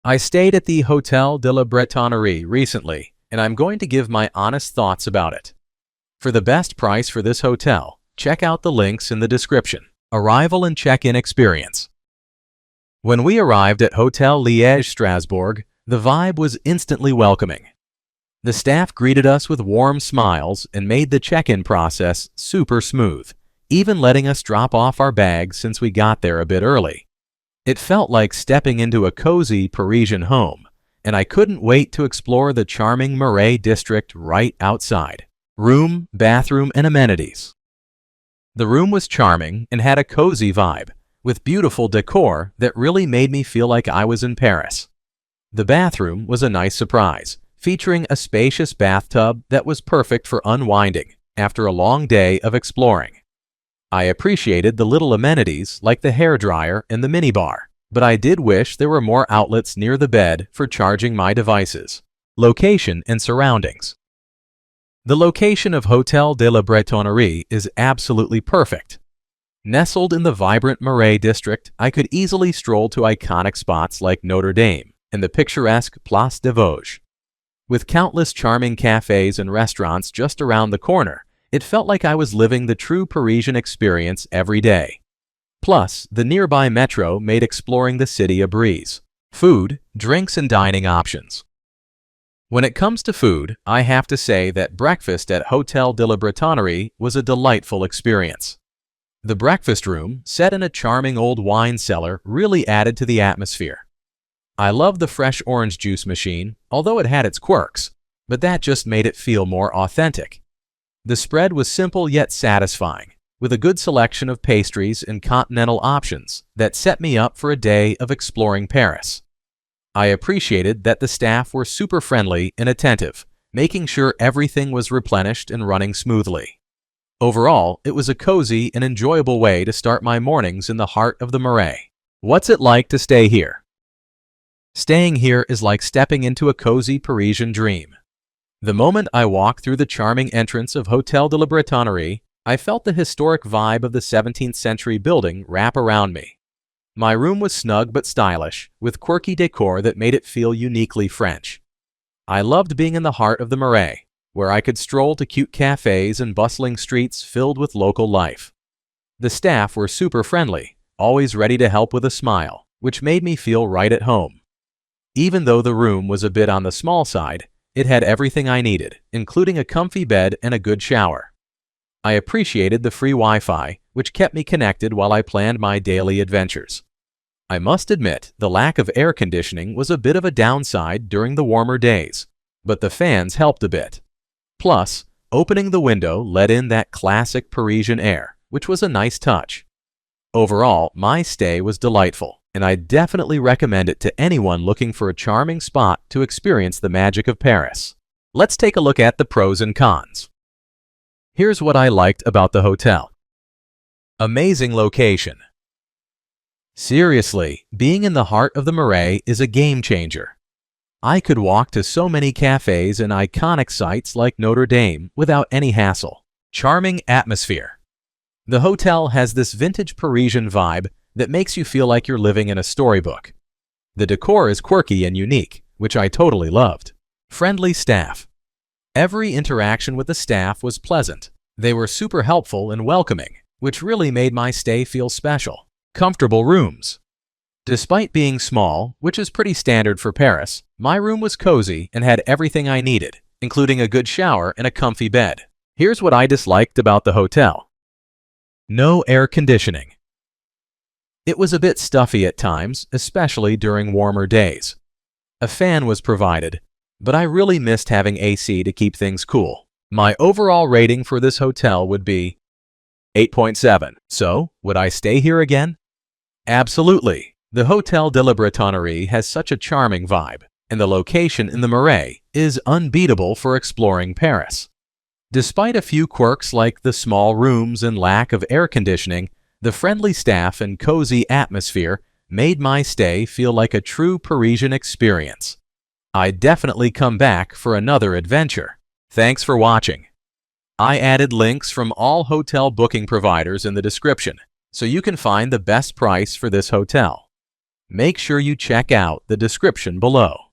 I stayed at the Hotel de la Bretonnerie recently, and I'm going to give my honest thoughts about it. For the best price for this hotel, check out the links in the description. Arrival and check-in experience. When we arrived at Hotel Liège Strasbourg, the vibe was instantly welcoming. The staff greeted us with warm smiles and made the check-in process super smooth, even letting us drop off our bags since we got there a bit early. It felt like stepping into a cozy Parisian home, and I couldn't wait to explore the charming Marais district right outside. Room, bathroom, and amenities. The room was charming and had a cozy vibe, with beautiful decor that really made me feel like I was in Paris. The bathroom was a nice surprise, featuring a spacious bathtub that was perfect for unwinding after a long day of exploring. I appreciated the little amenities like the hairdryer and the minibar, but I did wish there were more outlets near the bed for charging my devices. Location and surroundings. The location of Hotel de la Bretonnerie is absolutely perfect. Nestled in the vibrant Marais district, I could easily stroll to iconic spots like Notre Dame and the picturesque Place des Vosges. With countless charming cafes and restaurants just around the corner, it felt like I was living the true Parisian experience every day. Plus, the nearby metro made exploring the city a breeze. Food, drinks, and dining options. When it comes to food, I have to say that breakfast at Hotel de la Bretonnerie was a delightful experience. The breakfast room, set in a charming old wine cellar, really added to the atmosphere. I loved the fresh orange juice machine, although it had its quirks, but that just made it feel more authentic. The spread was simple yet satisfying, with a good selection of pastries and continental options that set me up for a day of exploring Paris. I appreciated that the staff were super friendly and attentive, making sure everything was replenished and running smoothly. Overall, it was a cozy and enjoyable way to start my mornings in the heart of the Marais. What's it like to stay here? Staying here is like stepping into a cozy Parisian dream. The moment I walked through the charming entrance of Hotel de la Bretonnerie, I felt the historic vibe of the 17th century building wrap around me. My room was snug but stylish, with quirky decor that made it feel uniquely French. I loved being in the heart of the Marais, where I could stroll to cute cafes and bustling streets filled with local life. The staff were super friendly, always ready to help with a smile, which made me feel right at home. Even though the room was a bit on the small side, it had everything I needed, including a comfy bed and a good shower. I appreciated the free Wi-Fi, which kept me connected while I planned my daily adventures. I must admit, the lack of air conditioning was a bit of a downside during the warmer days, but the fans helped a bit. Plus, opening the window let in that classic Parisian air, which was a nice touch. Overall, my stay was delightful, and I definitely recommend it to anyone looking for a charming spot to experience the magic of Paris. Let's take a look at the pros and cons. Here's what I liked about the hotel. Amazing location. Seriously, being in the heart of the Marais is a game changer. I could walk to so many cafes and iconic sites like Notre Dame without any hassle. Charming atmosphere. The hotel has this vintage Parisian vibe that makes you feel like you're living in a storybook. The decor is quirky and unique, which I totally loved. Friendly staff. Every interaction with the staff was pleasant. They were super helpful and welcoming, which really made my stay feel special. Comfortable rooms. Despite being small, which is pretty standard for Paris, my room was cozy and had everything I needed, including a good shower and a comfy bed. Here's what I disliked about the hotel. No air conditioning. It was a bit stuffy at times, especially during warmer days. A fan was provided, but I really missed having AC to keep things cool. My overall rating for this hotel would be 8.7. So, would I stay here again? Absolutely. The Hotel de la Bretonnerie has such a charming vibe, and the location in the Marais is unbeatable for exploring Paris. Despite a few quirks like the small rooms and lack of air conditioning, the friendly staff and cozy atmosphere made my stay feel like a true Parisian experience. I'd definitely come back for another adventure. Thanks for watching. I added links from all hotel booking providers in the description, so you can find the best price for this hotel. Make sure you check out the description below.